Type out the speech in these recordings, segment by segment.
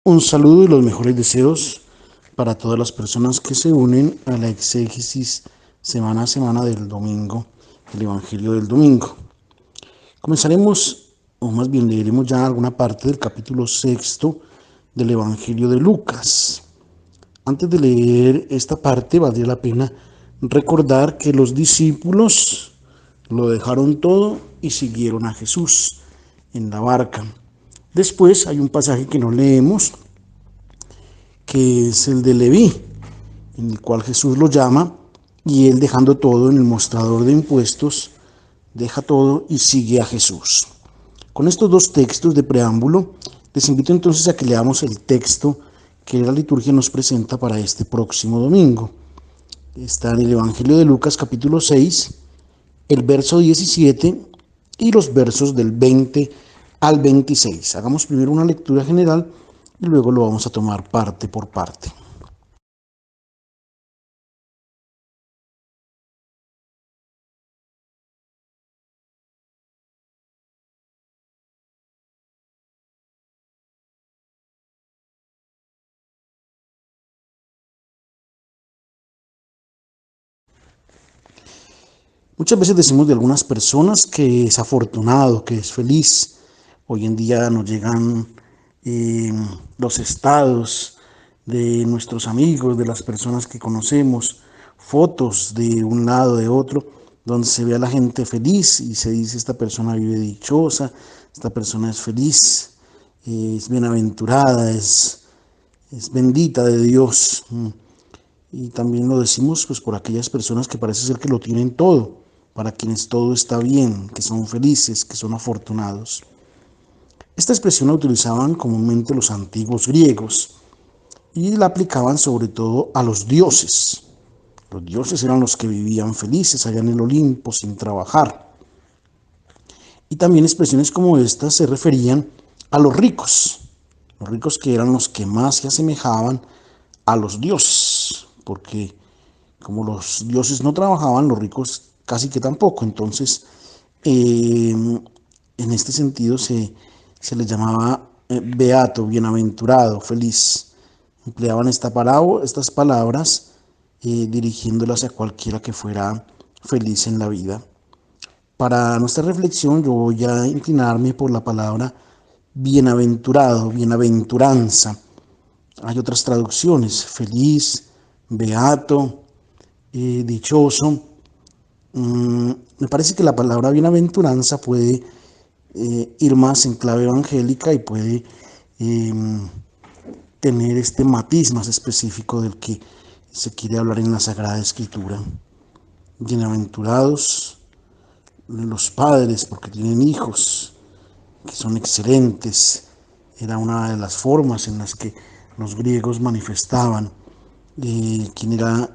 Un saludo y los mejores deseos para todas las personas que se unen a la exégesis semana a semana del domingo, el Evangelio del domingo. Comenzaremos, o más bien leeremos ya alguna parte del capítulo sexto del Evangelio de Lucas. Antes de leer esta parte, valdría la pena recordar que los discípulos lo dejaron todo y siguieron a Jesús en la barca. Después hay un pasaje que no leemos, que es el de Leví, en el cual Jesús lo llama y él, dejando todo en el mostrador de impuestos, deja todo y sigue a Jesús. Con estos dos textos de preámbulo, les invito entonces a que leamos el texto que la liturgia nos presenta para este próximo domingo. Está en el Evangelio de Lucas capítulo 6, el verso 17 y los versos del 20 al 26. Hagamos primero una lectura general y luego lo vamos a tomar parte por parte. Muchas veces decimos de algunas personas que es afortunado, que es feliz. Hoy en día nos llegan los estados de nuestros amigos, de las personas que conocemos, fotos de un lado, de otro, donde se ve a la gente feliz y se dice: esta persona vive dichosa, esta persona es feliz, es bienaventurada, es bendita de Dios. Y también lo decimos pues por aquellas personas que parece ser que lo tienen todo, para quienes todo está bien, que son felices, que son afortunados. Esta expresión la utilizaban comúnmente los antiguos griegos y la aplicaban sobre todo a los dioses. Los dioses eran los que vivían felices allá en el Olimpo sin trabajar. Y también expresiones como estas se referían a los ricos que eran los que más se asemejaban a los dioses, porque como los dioses no trabajaban, los ricos casi que tampoco. Entonces, en este sentido se les llamaba beato, bienaventurado, feliz. Empleaban estas palabras dirigiéndolas a cualquiera que fuera feliz en la vida. Para nuestra reflexión yo voy a inclinarme por la palabra bienaventurado, bienaventuranza. Hay otras traducciones: feliz, beato, dichoso. Me parece que la palabra bienaventuranza puede ir más en clave evangélica y puede eh, tener este matiz más específico del que se quiere hablar en la Sagrada Escritura. Bienaventurados los padres porque tienen hijos que son excelentes. Era una de las formas en las que los griegos manifestaban quién era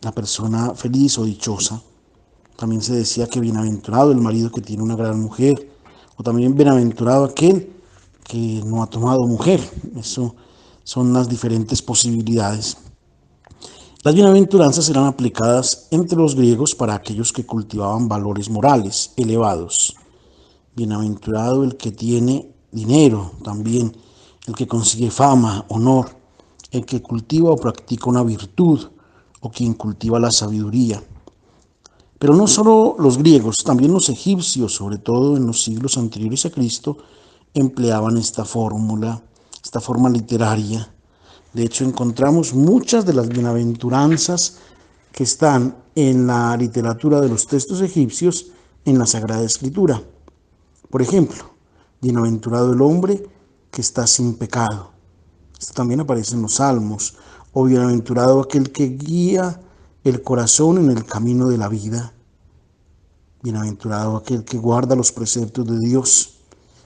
la persona feliz o dichosa. También se decía que bienaventurado el marido que tiene una gran mujer, o también bienaventurado aquel que no ha tomado mujer. Eso son las diferentes posibilidades. Las bienaventuranzas eran aplicadas entre los griegos para aquellos que cultivaban valores morales elevados. Bienaventurado el que tiene dinero, también el que consigue fama, honor, el que cultiva o practica una virtud, o quien cultiva la sabiduría. Pero no solo los griegos, también los egipcios, sobre todo en los siglos anteriores a Cristo, empleaban esta fórmula, esta forma literaria. De hecho, encontramos muchas de las bienaventuranzas que están en la literatura de los textos egipcios en la Sagrada Escritura. Por ejemplo, bienaventurado el hombre que está sin pecado. Esto también aparece en los Salmos. O bienaventurado aquel que guía el corazón en el camino de la vida. Bienaventurado aquel que guarda los preceptos de Dios.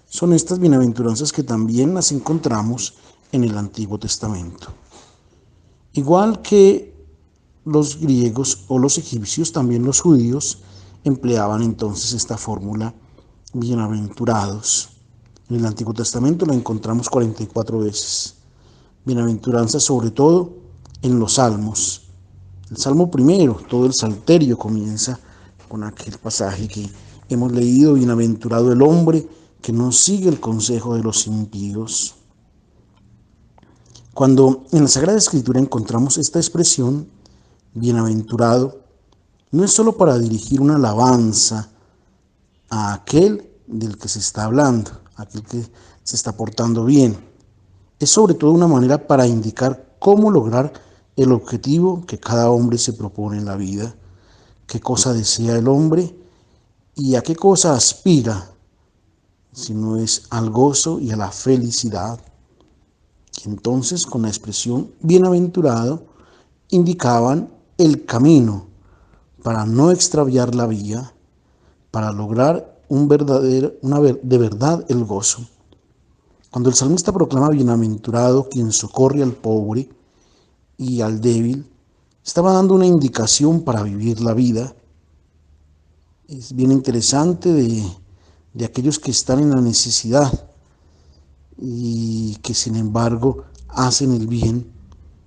Son estas bienaventuranzas que también las encontramos en el Antiguo Testamento. Igual que los griegos o los egipcios, también los judíos empleaban entonces esta fórmula: bienaventurados. En el Antiguo Testamento la encontramos 44 veces. Bienaventuranza sobre todo en los Salmos. El Salmo primero, todo el Salterio comienza con aquel pasaje que hemos leído: bienaventurado el hombre que no sigue el consejo de los impíos. Cuando en la Sagrada Escritura encontramos esta expresión, bienaventurado, no es solo para dirigir una alabanza a aquel del que se está hablando, a aquel que se está portando bien. Es sobre todo una manera para indicar cómo lograr el objetivo que cada hombre se propone en la vida, qué cosa desea el hombre y a qué cosa aspira, si no es al gozo y a la felicidad. Y entonces, con la expresión bienaventurado, indicaban el camino para no extraviar la vía, para lograr de verdad el gozo. Cuando el salmista proclama bienaventurado quien socorre al pobre y al débil, estaba dando una indicación para vivir la vida. Es bien interesante de aquellos que están en la necesidad y que sin embargo hacen el bien.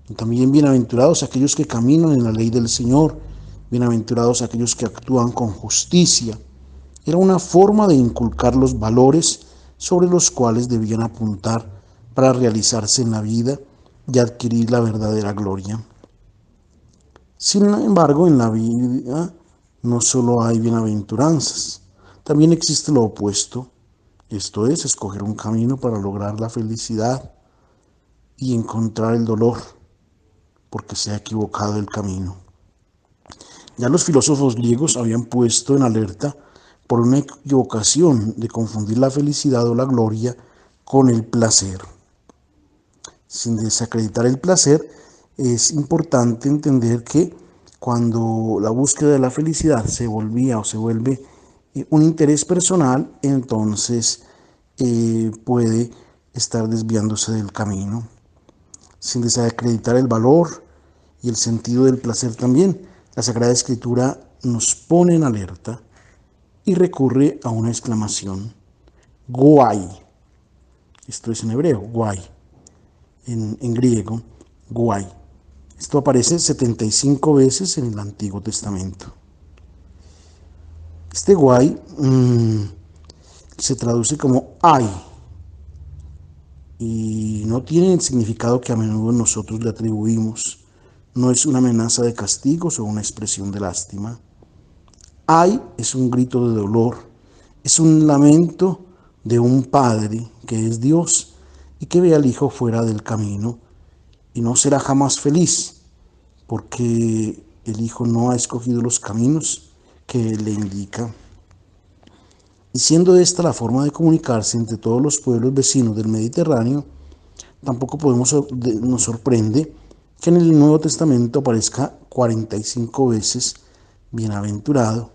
Y también bienaventurados aquellos que caminan en la ley del Señor, bienaventurados aquellos que actúan con justicia. Era una forma de inculcar los valores sobre los cuales debían apuntar para realizarse en la vida y adquirir la verdadera gloria. Sin embargo, en la vida no solo hay bienaventuranzas, también existe lo opuesto, esto es, escoger un camino para lograr la felicidad y encontrar el dolor, porque se ha equivocado el camino. Ya los filósofos griegos habían puesto en alerta por una equivocación de confundir la felicidad o la gloria con el placer. Sin desacreditar el placer, es importante entender que cuando la búsqueda de la felicidad se vuelve un interés personal, entonces puede estar desviándose del camino. Sin desacreditar el valor y el sentido del placer también, la Sagrada Escritura nos pone en alerta y recurre a una exclamación, guay. Esto es en hebreo, guay. En griego, guay. Esto aparece 75 veces en el Antiguo Testamento. Este guay se traduce como ay y no tiene el significado que a menudo nosotros le atribuimos. No es una amenaza de castigos o una expresión de lástima. Ay es un grito de dolor, es un lamento de un padre que es Dios y que ve al hijo fuera del camino y no será jamás feliz porque el hijo no ha escogido los caminos que él le indica. Y siendo esta la forma de comunicarse entre todos los pueblos vecinos del Mediterráneo, tampoco nos sorprende que en el Nuevo Testamento aparezca 45 veces bienaventurado.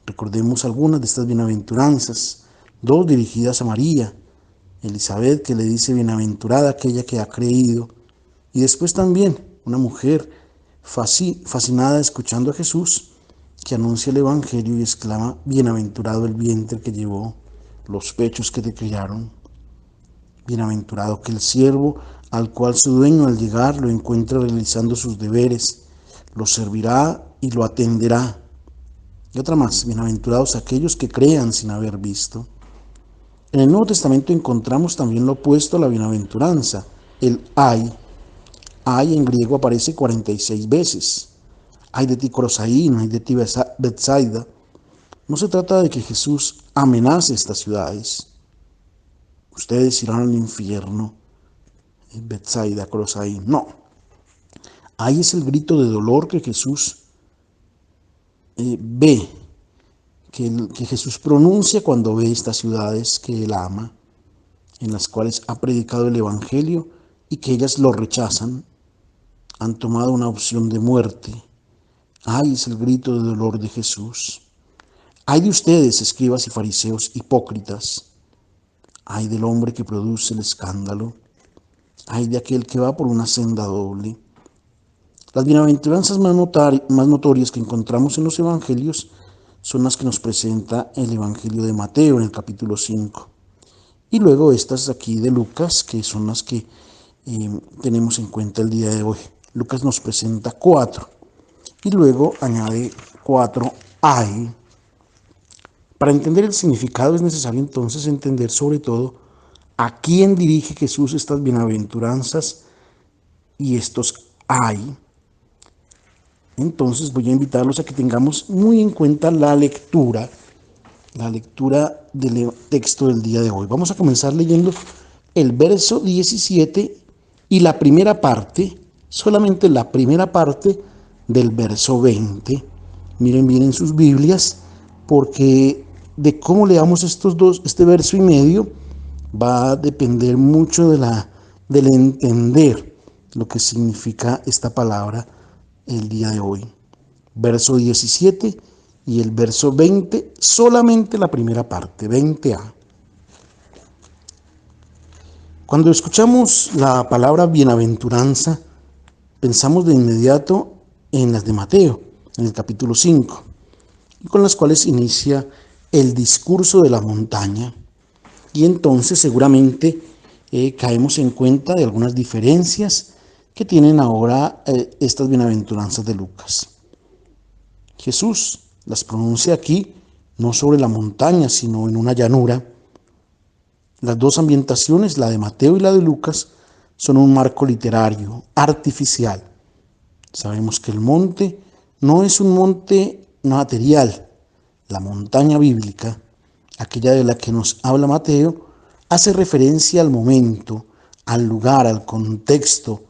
Recordemos algunas de estas bienaventuranzas, dos dirigidas a María, Elizabeth que le dice bienaventurada aquella que ha creído, y después también una mujer fascinada escuchando a Jesús que anuncia el Evangelio y exclama bienaventurado el vientre que llevó, los pechos que te criaron. Bienaventurado que el siervo al cual su dueño al llegar lo encuentra realizando sus deberes, lo servirá y lo atenderá. Y otra más, bienaventurados aquellos que crean sin haber visto. En el Nuevo Testamento encontramos también lo opuesto a la bienaventuranza, el ay. Ay en griego aparece 46 veces. Ay de ti Corosaín, ay de ti Betsaida. No se trata de que Jesús amenace estas ciudades. Ustedes irán al infierno, Betsaida, Corosaín. No. Ay es el grito de dolor que Jesús ve, que Jesús pronuncia cuando ve estas ciudades que él ama, en las cuales ha predicado el Evangelio y que ellas lo rechazan, han tomado una opción de muerte. Ay es el grito de dolor de Jesús. Ay de ustedes, escribas y fariseos hipócritas. Ay del hombre que produce el escándalo. Ay de aquel que va por una senda doble. Las bienaventuranzas más notorias que encontramos en los evangelios son las que nos presenta el Evangelio de Mateo en el capítulo 5. Y luego estas aquí de Lucas, que son las que tenemos en cuenta el día de hoy. Lucas nos presenta 4 y luego añade 4 ay. Para entender el significado es necesario entonces entender sobre todo a quién dirige Jesús estas bienaventuranzas y estos hay. Entonces voy a invitarlos a que tengamos muy en cuenta la lectura del texto del día de hoy. Vamos a comenzar leyendo el verso 17 y la primera parte, solamente la primera parte del verso 20. Miren bien en sus Biblias, porque de cómo leamos este verso y medio, va a depender mucho del entender lo que significa esta palabra el día de hoy. Verso 17 y el verso 20, solamente la primera parte, 20a. Cuando escuchamos la palabra bienaventuranza, pensamos de inmediato en las de Mateo, en el capítulo 5, con las cuales inicia el discurso de la montaña. Y entonces seguramente caemos en cuenta de algunas diferencias que tienen ahora estas bienaventuranzas de Lucas. Jesús las pronuncia aquí no sobre la montaña, sino en una llanura. Las dos ambientaciones, la de Mateo y la de Lucas, son un marco literario, artificial. Sabemos que el monte no es un monte material. La montaña bíblica, aquella de la que nos habla Mateo, hace referencia al momento, al lugar, al contexto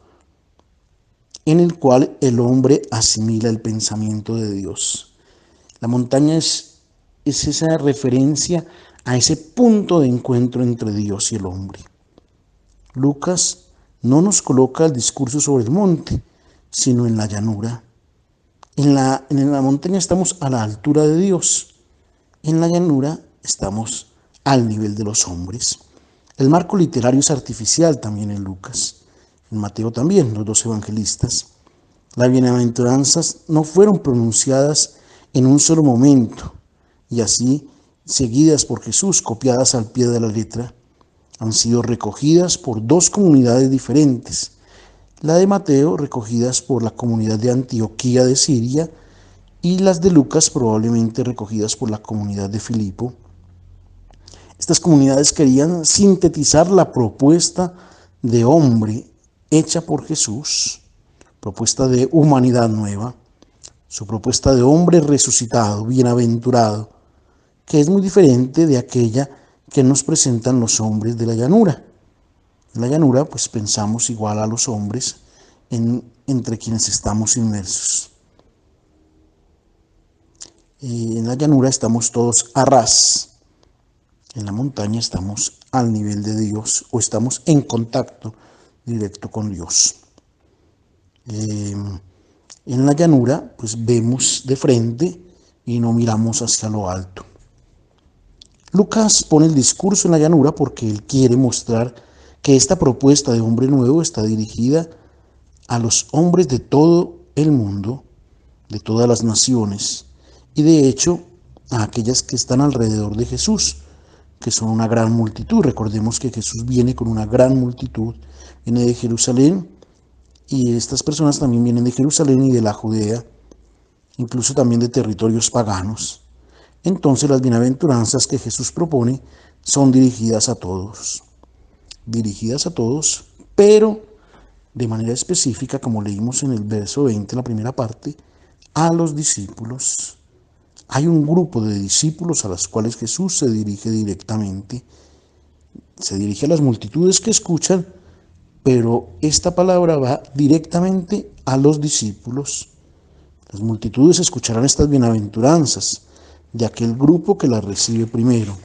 en el cual el hombre asimila el pensamiento de Dios. La montaña es esa referencia a ese punto de encuentro entre Dios y el hombre. Lucas no nos coloca el discurso sobre el monte, sino en la llanura. En la montaña estamos a la altura de Dios. En la llanura estamos al nivel de los hombres. El marco literario es artificial también en Lucas. En Mateo también, los dos evangelistas. Las bienaventuranzas no fueron pronunciadas en un solo momento y así seguidas por Jesús, copiadas al pie de la letra. Han sido recogidas por dos comunidades diferentes. La de Mateo recogidas por la comunidad de Antioquía de Siria y las de Lucas probablemente recogidas por la comunidad de Filipo. Estas comunidades querían sintetizar la propuesta de hombre hecha por Jesús, propuesta de humanidad nueva, su propuesta de hombre resucitado, bienaventurado, que es muy diferente de aquella que nos presentan los hombres de la llanura. En la llanura, pues pensamos igual a los hombres entre quienes estamos inmersos. En la llanura estamos todos a ras. En la montaña estamos al nivel de Dios o estamos en contacto directo con Dios. En la llanura, pues vemos de frente y no miramos hacia lo alto. Lucas pone el discurso en la llanura porque él quiere mostrar que esta propuesta de hombre nuevo está dirigida a los hombres de todo el mundo, de todas las naciones, y de hecho a aquellas que están alrededor de Jesús, que son una gran multitud. Recordemos que Jesús viene con una gran multitud, viene de Jerusalén, y estas personas también vienen de Jerusalén y de la Judea, incluso también de territorios paganos. Entonces las bienaventuranzas que Jesús propone son dirigidas a todos, pero de manera específica, como leímos en el verso 20, la primera parte, a los discípulos. Hay un grupo de discípulos a los cuales Jesús se dirige directamente, se dirige a las multitudes que escuchan, pero esta palabra va directamente a los discípulos. Las multitudes escucharán estas bienaventuranzas de aquel grupo que las recibe primero.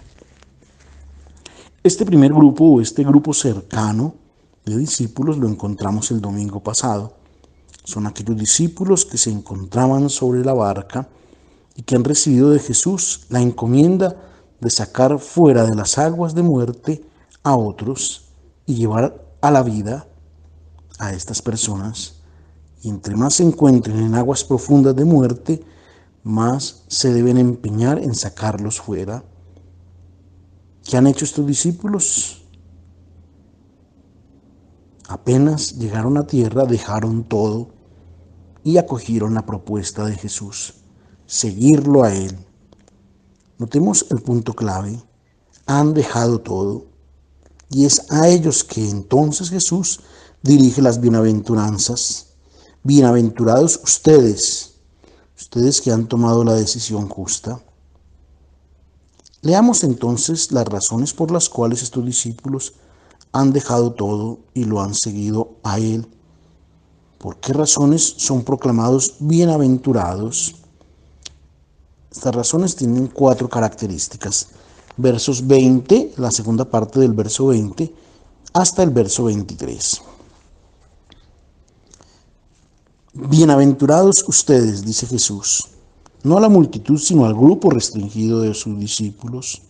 Este primer grupo o este grupo cercano de discípulos lo encontramos el domingo pasado. Son aquellos discípulos que se encontraban sobre la barca y que han recibido de Jesús la encomienda de sacar fuera de las aguas de muerte a otros y llevar a la vida a estas personas. Y entre más se encuentren en aguas profundas de muerte, más se deben empeñar en sacarlos fuera. ¿Qué han hecho estos discípulos? Apenas llegaron a tierra, dejaron todo y acogieron la propuesta de Jesús, seguirlo a Él. Notemos el punto clave: han dejado todo. Y es a ellos que entonces Jesús dirige las bienaventuranzas. Bienaventurados ustedes que han tomado la decisión justa. Leamos entonces las razones por las cuales estos discípulos han dejado todo y lo han seguido a Él. ¿Por qué razones son proclamados bienaventurados? Estas razones tienen 4 características. Versos 20, la segunda parte del verso 20, hasta el verso 23. Bienaventurados ustedes, dice Jesús, no a la multitud, sino al grupo restringido de sus discípulos.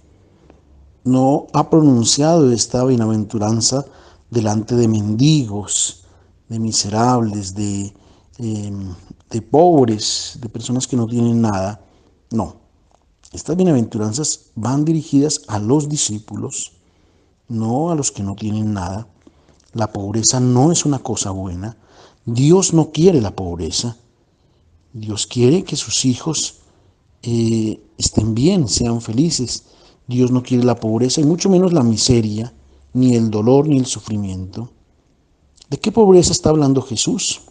No ha pronunciado esta bienaventuranza delante de mendigos, de miserables, de pobres, de personas que no tienen nada. No, estas bienaventuranzas van dirigidas a los discípulos, no a los que no tienen nada. La pobreza no es una cosa buena. Dios no quiere la pobreza. Dios quiere que sus hijos estén bien, sean felices. Dios no quiere la pobreza y mucho menos la miseria, ni el dolor, ni el sufrimiento. ¿De qué pobreza está hablando Jesús?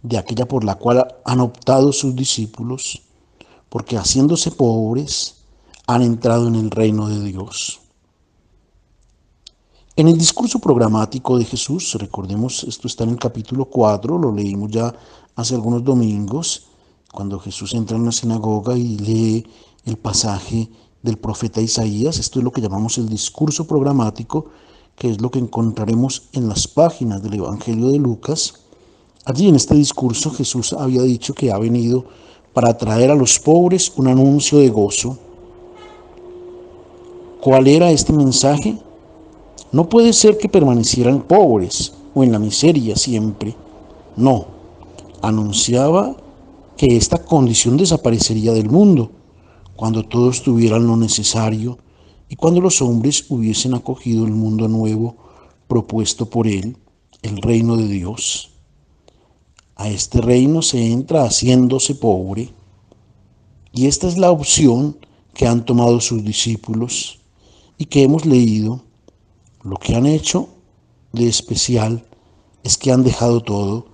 De aquella por la cual han optado sus discípulos, porque haciéndose pobres han entrado en el reino de Dios. En el discurso programático de Jesús, recordemos, esto está en el capítulo 4, lo leímos ya hace algunos domingos, cuando Jesús entra en la sinagoga y lee el pasaje del profeta Isaías. Esto es lo que llamamos el discurso programático, que es lo que encontraremos en las páginas del Evangelio de Lucas. Allí en este discurso Jesús había dicho que ha venido para traer a los pobres un anuncio de gozo. ¿Cuál era este mensaje? No puede ser que permanecieran pobres o en la miseria siempre. No, anunciaba que esta condición desaparecería del mundo cuando todos tuvieran lo necesario y cuando los hombres hubiesen acogido el mundo nuevo propuesto por Él, el reino de Dios. A este reino se entra haciéndose pobre, y esta es la opción que han tomado sus discípulos y que hemos leído. Lo que han hecho de especial es que han dejado todo,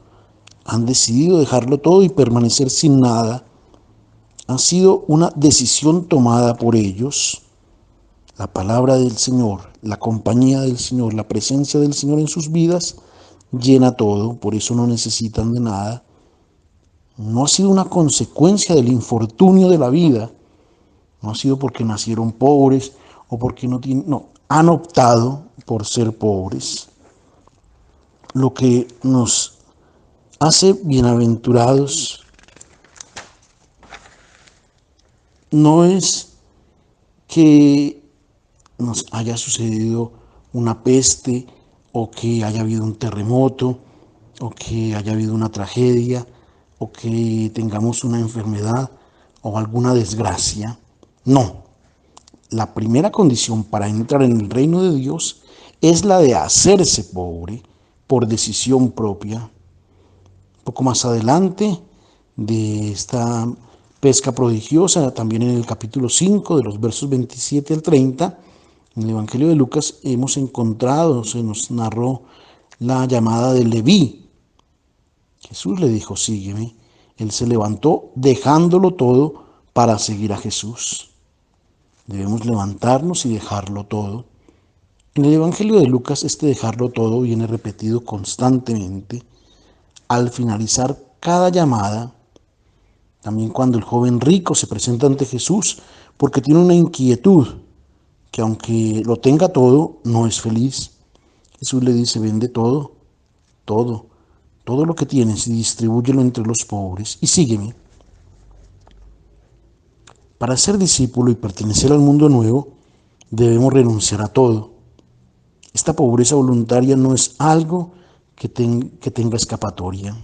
han decidido dejarlo todo y permanecer sin nada. Ha sido una decisión tomada por ellos. La palabra del Señor, la compañía del Señor, la presencia del Señor en sus vidas llena todo, por eso no necesitan de nada. No ha sido una consecuencia del infortunio de la vida, no ha sido porque nacieron pobres o porque no tienen, no, han optado por ser pobres. Lo que nos hace bienaventurados no es que nos haya sucedido una peste o que haya habido un terremoto o que haya habido una tragedia o que tengamos una enfermedad o alguna desgracia. No, la primera condición para entrar en el reino de Dios es la de hacerse pobre por decisión propia. Un poco más adelante de esta pesca prodigiosa, también en el capítulo 5, de los versos 27 al 30, en el Evangelio de Lucas hemos encontrado, se nos narró la llamada de Leví. Jesús le dijo, sígueme. Él se levantó dejándolo todo para seguir a Jesús. Debemos levantarnos y dejarlo todo. En el Evangelio de Lucas, este dejarlo todo viene repetido constantemente. Al finalizar cada llamada, también cuando el joven rico se presenta ante Jesús, porque tiene una inquietud, que aunque lo tenga todo, no es feliz. Jesús le dice, vende todo, todo lo que tienes y distribúyelo entre los pobres y sígueme. Para ser discípulo y pertenecer al mundo nuevo, debemos renunciar a todo. Esta pobreza voluntaria no es algo que tenga escapatoria,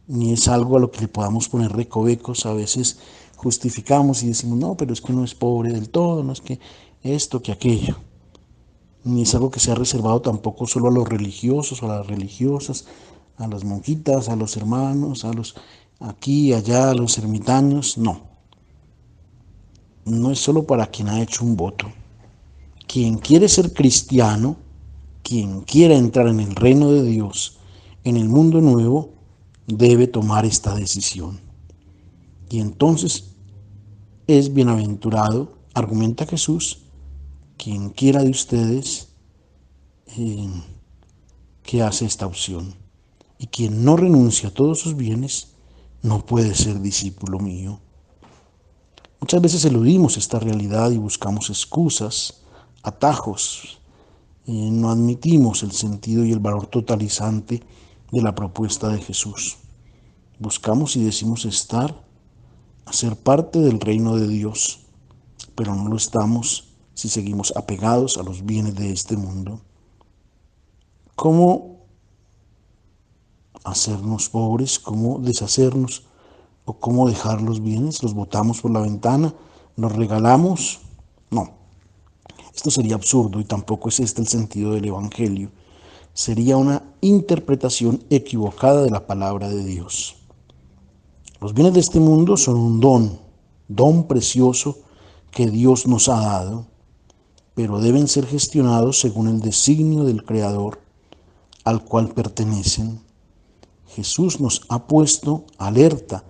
ni es algo a lo que le podamos poner recovecos. A veces justificamos y decimos, no, pero es que no es pobre del todo, no es que esto, que aquello. Ni es algo que sea reservado tampoco solo a los religiosos o a las religiosas, a las monjitas, a los hermanos, a los aquí, allá, a los ermitaños. No, no es solo para quien ha hecho un voto. Quien quiere ser cristiano, quien quiera entrar en el reino de Dios, en el mundo nuevo, debe tomar esta decisión. Y entonces es bienaventurado, argumenta Jesús, quien quiera de ustedes que hace esta opción. Y quien no renuncia a todos sus bienes no puede ser discípulo mío. Muchas veces eludimos esta realidad y buscamos excusas, atajos. No admitimos el sentido y el valor totalizante de la propuesta de Jesús. Buscamos y decimos ser parte del reino de Dios, pero no lo estamos si seguimos apegados a los bienes de este mundo. ¿Cómo hacernos pobres? ¿Cómo deshacernos? ¿O cómo dejar los bienes? ¿Los botamos por la ventana? ¿Los regalamos? No, esto sería absurdo y tampoco es este el sentido del Evangelio. Sería una interpretación equivocada de la palabra de Dios. Los bienes de este mundo son un don precioso que Dios nos ha dado, pero deben ser gestionados según el designio del Creador al cual pertenecen. Jesús nos ha puesto alerta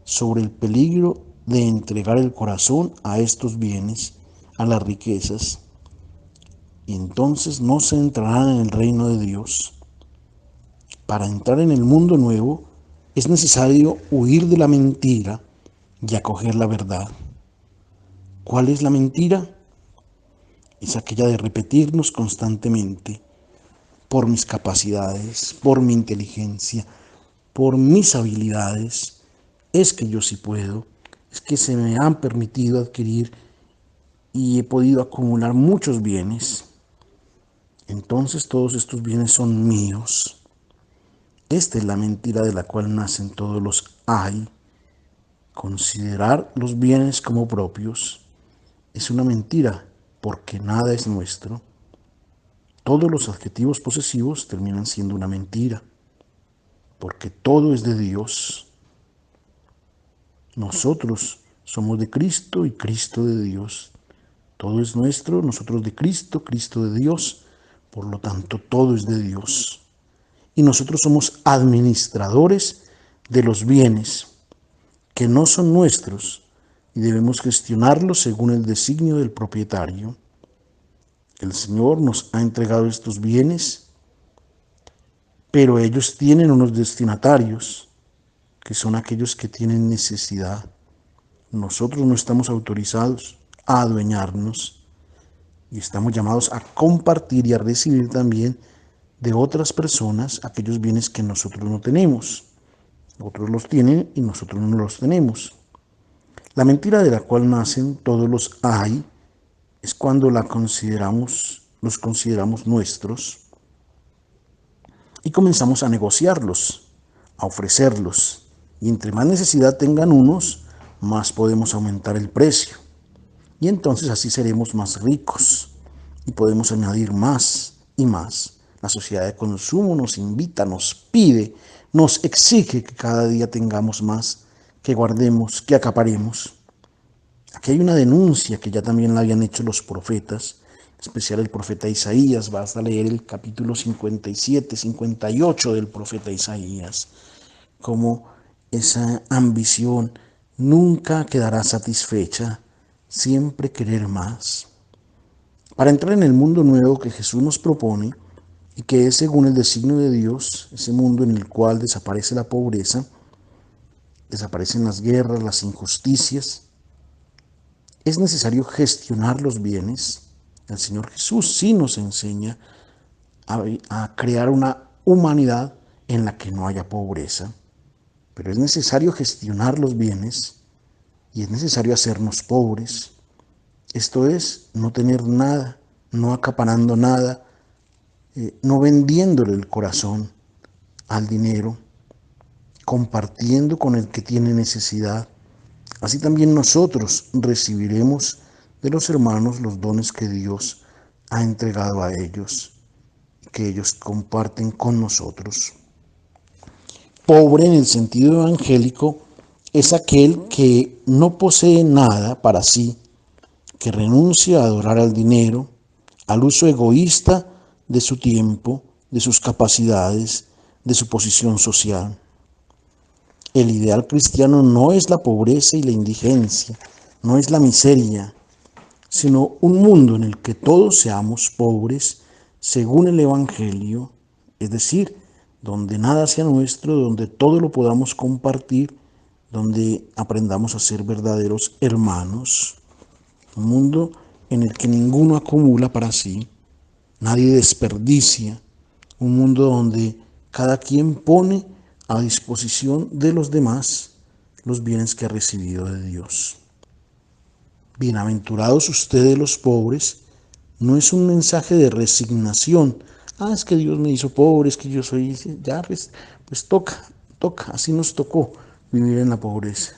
sobre el peligro de entregar el corazón a estos bienes, a las riquezas, y entonces no se entrarán en el reino de Dios. Para entrar en el mundo nuevo es necesario huir de la mentira y acoger la verdad. ¿Cuál es la mentira? Es aquella de repetirnos constantemente: por mis capacidades, por mi inteligencia, por mis habilidades, es que yo sí puedo, es que se me han permitido adquirir y he podido acumular muchos bienes. Entonces todos estos bienes son míos. Esta es la mentira de la cual nacen todos los hay. Considerar los bienes como propios es una mentira porque nada es nuestro. Todos los adjetivos posesivos terminan siendo una mentira porque todo es de Dios. Nosotros somos de Cristo y Cristo de Dios. Todo es nuestro, nosotros de Cristo, Cristo de Dios. Por lo tanto, todo es de Dios. Y nosotros somos administradores de los bienes que no son nuestros y debemos gestionarlos según el designio del propietario. El Señor nos ha entregado estos bienes, pero ellos tienen unos destinatarios, que son aquellos que tienen necesidad. Nosotros no estamos autorizados a adueñarnos y estamos llamados a compartir y a recibir también de otras personas aquellos bienes que nosotros no tenemos. Otros los tienen y nosotros no los tenemos. La mentira de la cual nacen todos los hay es cuando los consideramos nuestros y comenzamos a negociarlos, a ofrecerlos. Y entre más necesidad tengan unos, más podemos aumentar el precio. Y entonces así seremos más ricos y podemos añadir más y más. La sociedad de consumo nos invita, nos pide, nos exige que cada día tengamos más, que guardemos, que acaparemos. Aquí hay una denuncia que ya también la habían hecho los profetas, en especial el profeta Isaías. Basta leer el capítulo 57, 58 del profeta Isaías, como esa ambición nunca quedará satisfecha, siempre querer más. Para entrar en el mundo nuevo que Jesús nos propone y que es según el designio de Dios, ese mundo en el cual desaparece la pobreza, desaparecen las guerras, las injusticias, es necesario gestionar los bienes. El Señor Jesús sí nos enseña a crear una humanidad en la que no haya pobreza, pero es necesario gestionar los bienes y es necesario hacernos pobres. Esto es, no tener nada, no acaparando nada, no vendiéndole el corazón al dinero, compartiendo con el que tiene necesidad. Así también nosotros recibiremos de los hermanos los dones que Dios ha entregado a ellos, que ellos comparten con nosotros. Pobre en el sentido evangélico es aquel que no posee nada para sí, que renuncia a adorar al dinero, al uso egoísta de su tiempo, de sus capacidades, de su posición social. El ideal cristiano no es la pobreza y la indigencia, no es la miseria, sino un mundo en el que todos seamos pobres según el Evangelio, es decir, donde nada sea nuestro, donde todo lo podamos compartir, donde aprendamos a ser verdaderos hermanos. Un mundo en el que ninguno acumula para sí, nadie desperdicia. Un mundo donde cada quien pone a disposición de los demás los bienes que ha recibido de Dios. Bienaventurados ustedes los pobres, no es un mensaje de resignación. Es que Dios me hizo pobre, es que yo soy, ya pues toca, así nos tocó vivir en la pobreza.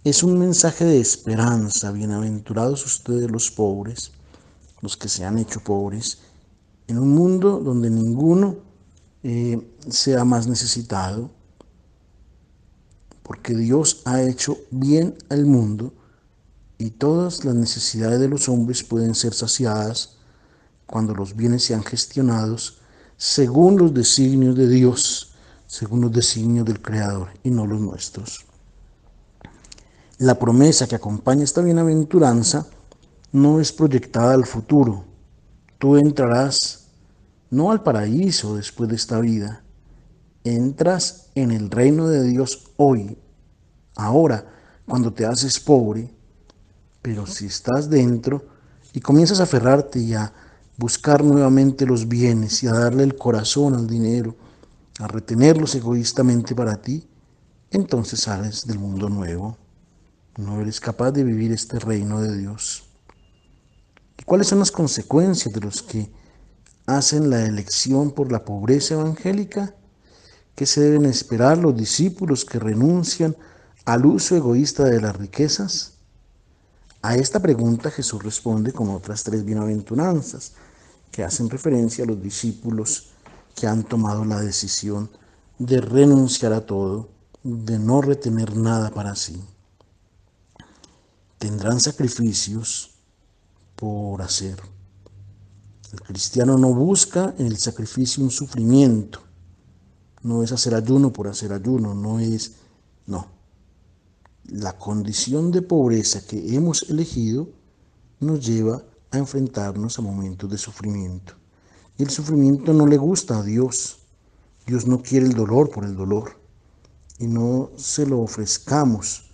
Es un mensaje de esperanza. Bienaventurados ustedes los pobres, los que se han hecho pobres, en un mundo donde ninguno sea más necesitado, porque Dios ha hecho bien al mundo y todas las necesidades de los hombres pueden ser saciadas cuando los bienes sean gestionados según los designios de Dios, según los designios del Creador y no los nuestros. La promesa que acompaña esta bienaventuranza no es proyectada al futuro. Tú entrarás no al paraíso después de esta vida, entras en el reino de Dios hoy, ahora, cuando te haces pobre, pero si estás dentro y comienzas a aferrarte y a buscar nuevamente los bienes y a darle el corazón al dinero, a retenerlos egoístamente para ti, entonces sales del mundo nuevo. No eres capaz de vivir este reino de Dios. ¿Y cuáles son las consecuencias de los que hacen la elección por la pobreza evangélica? ¿Qué se deben esperar los discípulos que renuncian al uso egoísta de las riquezas? A esta pregunta Jesús responde con otras tres bienaventuranzas que hacen referencia a los discípulos que han tomado la decisión de renunciar a todo, de no retener nada para sí. Tendrán sacrificios por hacer. El cristiano no busca en el sacrificio un sufrimiento. No es hacer ayuno por hacer ayuno, no. La condición de pobreza que hemos elegido nos lleva a enfrentarnos a momentos de sufrimiento. Y el sufrimiento no le gusta a Dios. Dios no quiere el dolor por el dolor. Y no se lo ofrezcamos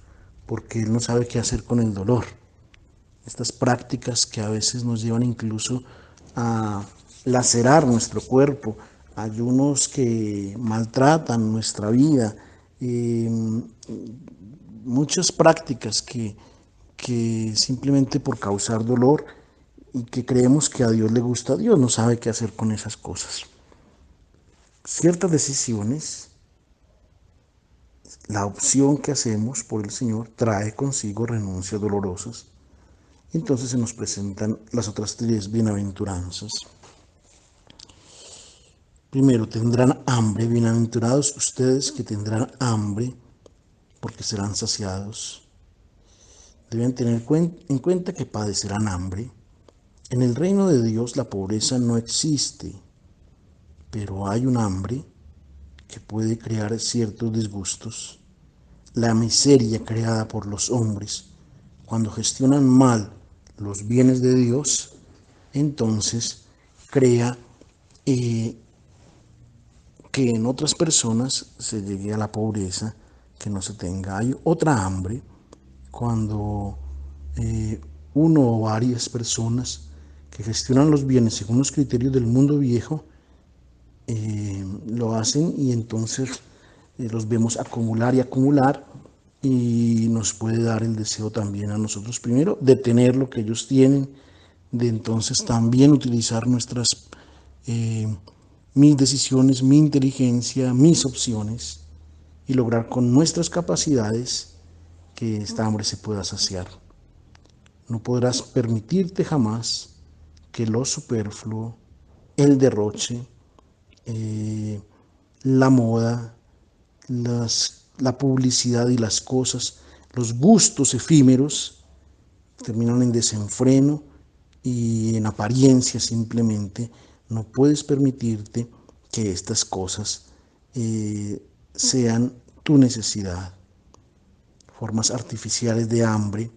porque Él no sabe qué hacer con el dolor. Estas prácticas que a veces nos llevan incluso a lacerar nuestro cuerpo, ayunos que maltratan nuestra vida, muchas prácticas que simplemente por causar dolor y que creemos que a Dios le gusta, Dios no sabe qué hacer con esas cosas. Ciertas decisiones, la opción que hacemos por el Señor trae consigo renuncias dolorosas. Entonces se nos presentan las otras tres bienaventuranzas. Primero, tendrán hambre. Bienaventurados ustedes que tendrán hambre, porque serán saciados. Deben tener en cuenta que padecerán hambre. En el reino de Dios la pobreza no existe, pero hay un hambre que puede crear ciertos disgustos. La miseria creada por los hombres, cuando gestionan mal los bienes de Dios, entonces crea que en otras personas se llegue a la pobreza, que no se tenga. Hay otra hambre cuando uno o varias personas que gestionan los bienes según los criterios del mundo viejo lo hacen y entonces los vemos acumular y acumular y nos puede dar el deseo también a nosotros primero de tener lo que ellos tienen, de entonces también utilizar mis decisiones, mi inteligencia, mis opciones y lograr con nuestras capacidades que esta hambre se pueda saciar. No podrás permitirte jamás que lo superfluo, el derroche, la moda, la publicidad y las cosas, los gustos efímeros terminan en desenfreno y en apariencia simplemente no puedes permitirte que estas cosas sean tu necesidad. Formas artificiales de hambre.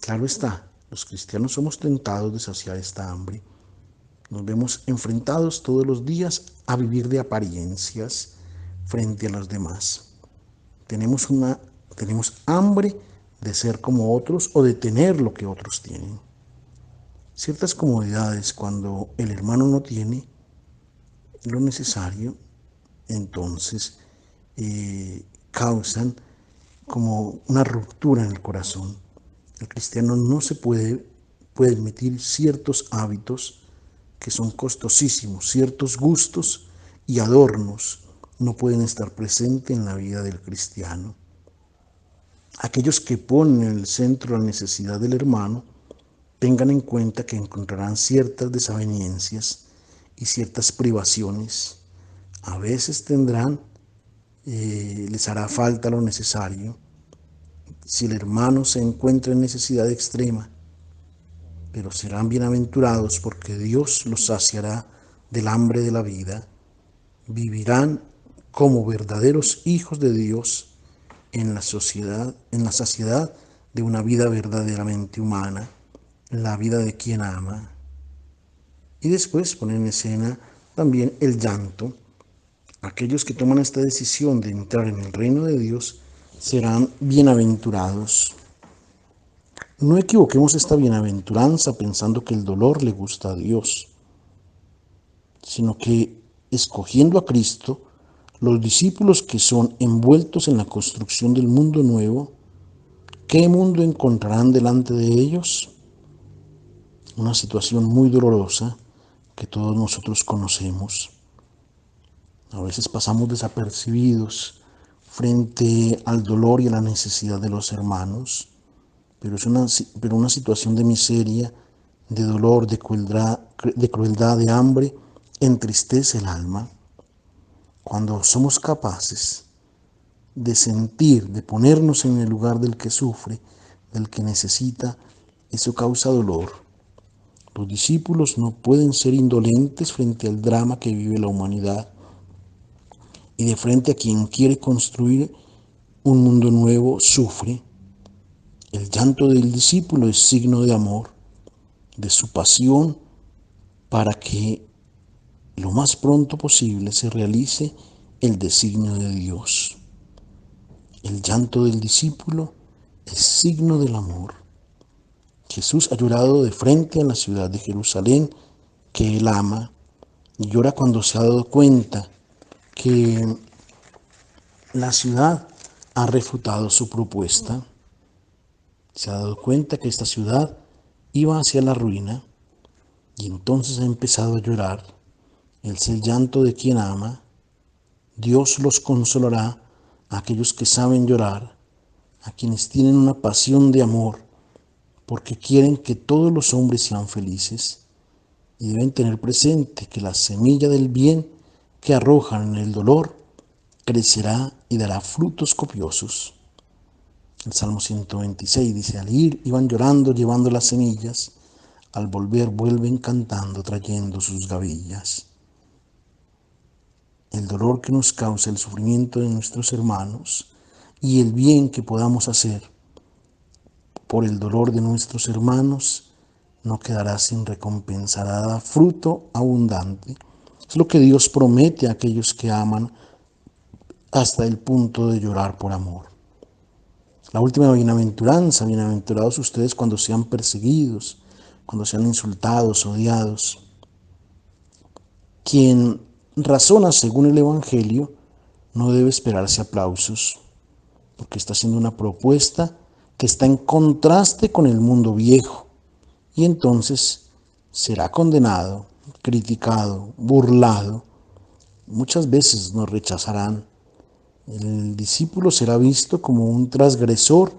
Claro está, los cristianos somos tentados de saciar esta hambre. Nos vemos enfrentados todos los días a vivir de apariencias frente a los demás. Tenemos hambre de ser como otros o de tener lo que otros tienen. Ciertas comodidades, cuando el hermano no tiene lo necesario, entonces causan como una ruptura en el corazón. El cristiano no se puede permitir ciertos hábitos que son costosísimos, ciertos gustos y adornos no pueden estar presentes en la vida del cristiano. Aquellos que ponen en el centro la necesidad del hermano, tengan en cuenta que encontrarán ciertas desavenencias y ciertas privaciones. A veces les hará falta lo necesario. Si el hermano se encuentra en necesidad extrema, pero serán bienaventurados porque Dios los saciará del hambre de la vida. Vivirán como verdaderos hijos de Dios en la saciedad de una vida verdaderamente humana, la vida de quien ama. Y después ponen en escena también el llanto. Aquellos que toman esta decisión de entrar en el reino de Dios serán bienaventurados. No equivoquemos esta bienaventuranza pensando que el dolor le gusta a Dios, sino que escogiendo a Cristo, los discípulos que son envueltos en la construcción del mundo nuevo, ¿qué mundo encontrarán delante de ellos? Una situación muy dolorosa que todos nosotros conocemos. A veces pasamos desapercibidos frente al dolor y a la necesidad de los hermanos, pero una situación de miseria, de dolor, de crueldad, de hambre, entristece el alma. Cuando somos capaces de sentir, de ponernos en el lugar del que sufre, del que necesita, eso causa dolor. Los discípulos no pueden ser indolentes frente al drama que vive la humanidad y de frente a quien quiere construir un mundo nuevo sufre. El llanto del discípulo es signo de amor, de su pasión para que lo más pronto posible se realice el designio de Dios. El llanto del discípulo es signo del amor. Jesús ha llorado de frente a la ciudad de Jerusalén que él ama y llora cuando se ha dado cuenta que la ciudad ha refutado su propuesta. Se ha dado cuenta que esta ciudad iba hacia la ruina y entonces ha empezado a llorar. Es el llanto de quien ama. Dios los consolará a aquellos que saben llorar, a quienes tienen una pasión de amor, porque quieren que todos los hombres sean felices y deben tener presente que la semilla del bien que arrojan en el dolor crecerá y dará frutos copiosos. El Salmo 126 dice, al ir iban llorando llevando las semillas, al volver vuelven cantando trayendo sus gavillas. El dolor que nos causa el sufrimiento de nuestros hermanos y el bien que podamos hacer por el dolor de nuestros hermanos no quedará sin recompensa, dará fruto abundante. Es lo que Dios promete a aquellos que aman hasta el punto de llorar por amor. La última bienaventuranza, bienaventurados ustedes cuando sean perseguidos, cuando sean insultados, odiados. Quien razona según el Evangelio no debe esperarse aplausos, porque está haciendo una propuesta que está en contraste con el mundo viejo, y entonces será condenado, criticado, burlado. Muchas veces nos rechazarán. El discípulo será visto como un transgresor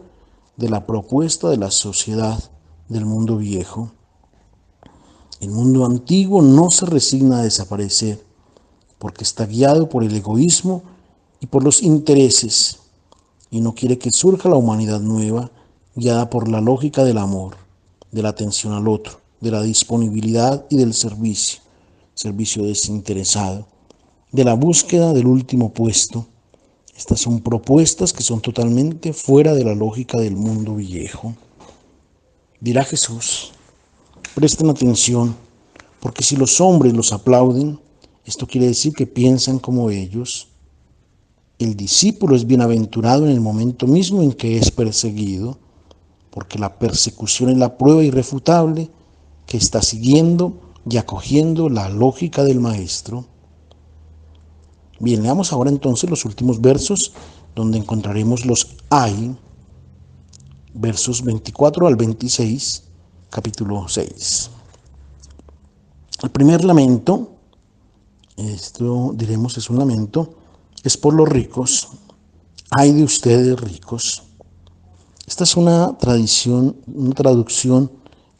de la propuesta de la sociedad del mundo viejo. El mundo antiguo no se resigna a desaparecer porque está guiado por el egoísmo y por los intereses y no quiere que surja la humanidad nueva guiada por la lógica del amor, de la atención al otro, de la disponibilidad y del servicio desinteresado, de la búsqueda del último puesto. Estas son propuestas que son totalmente fuera de la lógica del mundo viejo. Dirá Jesús: presten atención, porque si los hombres los aplauden, esto quiere decir que piensan como ellos. El discípulo es bienaventurado en el momento mismo en que es perseguido, porque la persecución es la prueba irrefutable que está siguiendo y acogiendo la lógica del Maestro. Bien, leamos ahora entonces los últimos versos, donde encontraremos los ay, versos 24 al 26, capítulo 6. El primer lamento, esto diremos es un lamento, es por los ricos. Ay de ustedes ricos. Esta es una traducción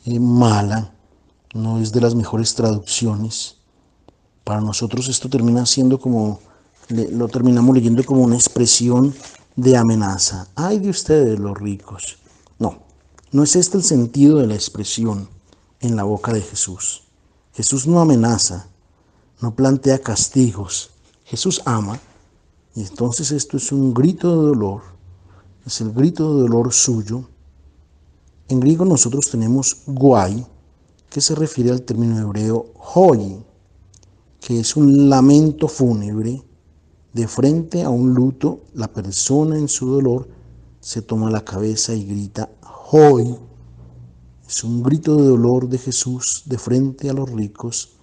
mala, no es de las mejores traducciones. Para nosotros esto termina siendo lo terminamos leyendo como una expresión de amenaza. Ay de ustedes los ricos. No es este el sentido de la expresión en la boca de Jesús. Jesús no amenaza, no plantea castigos. Jesús ama, y entonces esto es un grito de dolor, es el grito de dolor suyo. En griego nosotros tenemos guay, que se refiere al término hebreo hoi, que es un lamento fúnebre. De frente a un luto, la persona en su dolor se toma la cabeza y grita hoi. Es un grito de dolor de Jesús de frente a los ricos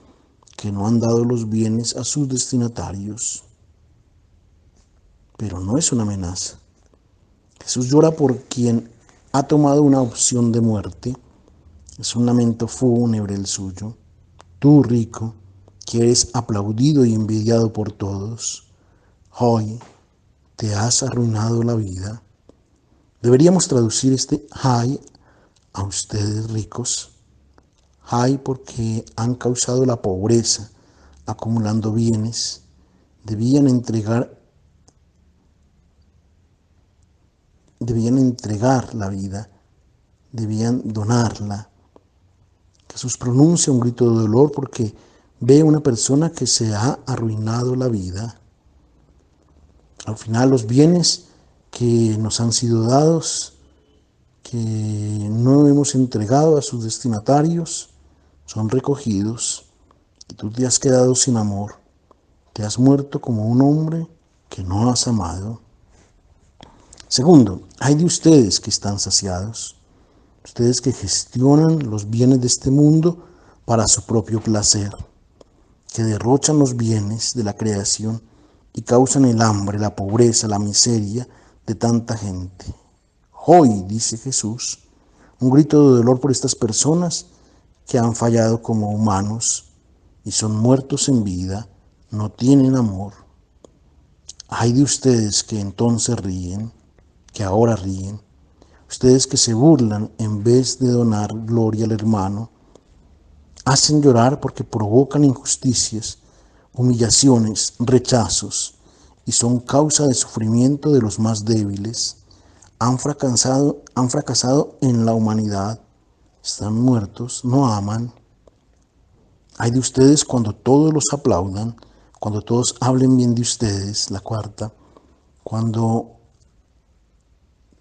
que no han dado los bienes a sus destinatarios. Pero no es una amenaza. Jesús llora por quien ha tomado una opción de muerte. Es un lamento fúnebre el suyo. Tú, rico, que eres aplaudido y envidiado por todos, hoy te has arruinado la vida. Deberíamos traducir este hay a ustedes ricos. Hay porque han causado la pobreza, acumulando bienes. Debían entregar la vida, debían donarla. Jesús pronuncia un grito de dolor porque ve a una persona que se ha arruinado la vida. Al final los bienes que nos han sido dados, que no hemos entregado a sus destinatarios, son recogidos y tú te has quedado sin amor. Te has muerto como un hombre que no has amado. Segundo, hay de ustedes que están saciados, ustedes que gestionan los bienes de este mundo para su propio placer, que derrochan los bienes de la creación y causan el hambre, la pobreza, la miseria de tanta gente. Hoy, dice Jesús, un grito de dolor por estas personas que han fallado como humanos y son muertos en vida, no tienen amor. Hay de ustedes que entonces ríen, que ahora ríen, ustedes que se burlan en vez de donar gloria al hermano, hacen llorar porque provocan injusticias, humillaciones, rechazos, y son causa de sufrimiento de los más débiles. Han fracasado en la humanidad, están muertos, no aman. Hay de ustedes cuando todos los aplaudan, cuando todos hablen bien de ustedes, la cuarta, cuando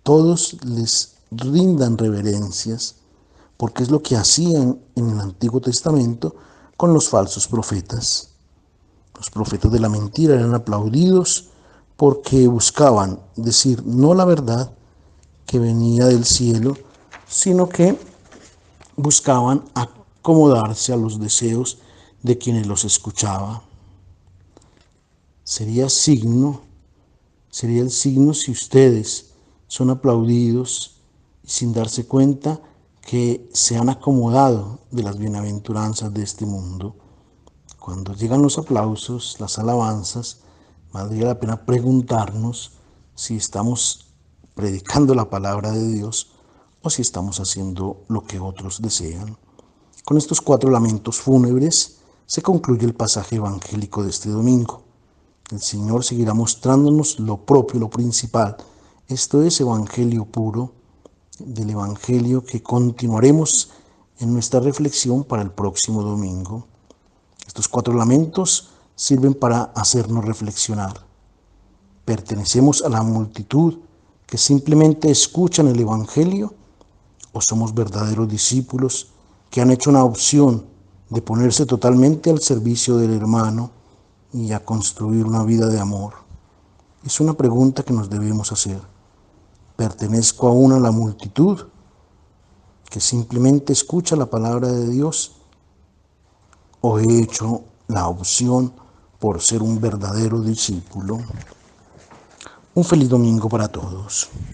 todos les rindan reverencias, porque es lo que hacían en el Antiguo Testamento con los falsos profetas. Los profetas de la mentira eran aplaudidos porque buscaban decir no la verdad que venía del cielo, sino que buscaban acomodarse a los deseos de quienes los escuchaban. Sería el signo si ustedes son aplaudidos y sin darse cuenta que se han acomodado de las bienaventuranzas de este mundo. Cuando llegan los aplausos, las alabanzas, valdría la pena preguntarnos si estamos predicando la palabra de Dios o si estamos haciendo lo que otros desean. Con estos 4 lamentos fúnebres se concluye el pasaje evangélico de este domingo. El Señor seguirá mostrándonos lo propio, lo principal. Esto es evangelio puro, del evangelio que continuaremos en nuestra reflexión para el próximo domingo. Estos 4 lamentos sirven para hacernos reflexionar. ¿Pertenecemos a la multitud que simplemente escuchan el Evangelio o somos verdaderos discípulos que han hecho una opción de ponerse totalmente al servicio del hermano y a construir una vida de amor? Es una pregunta que nos debemos hacer. ¿Pertenezco aún a la multitud que simplemente escucha la palabra de Dios o he hecho la opción por ser un verdadero discípulo? Un feliz domingo para todos.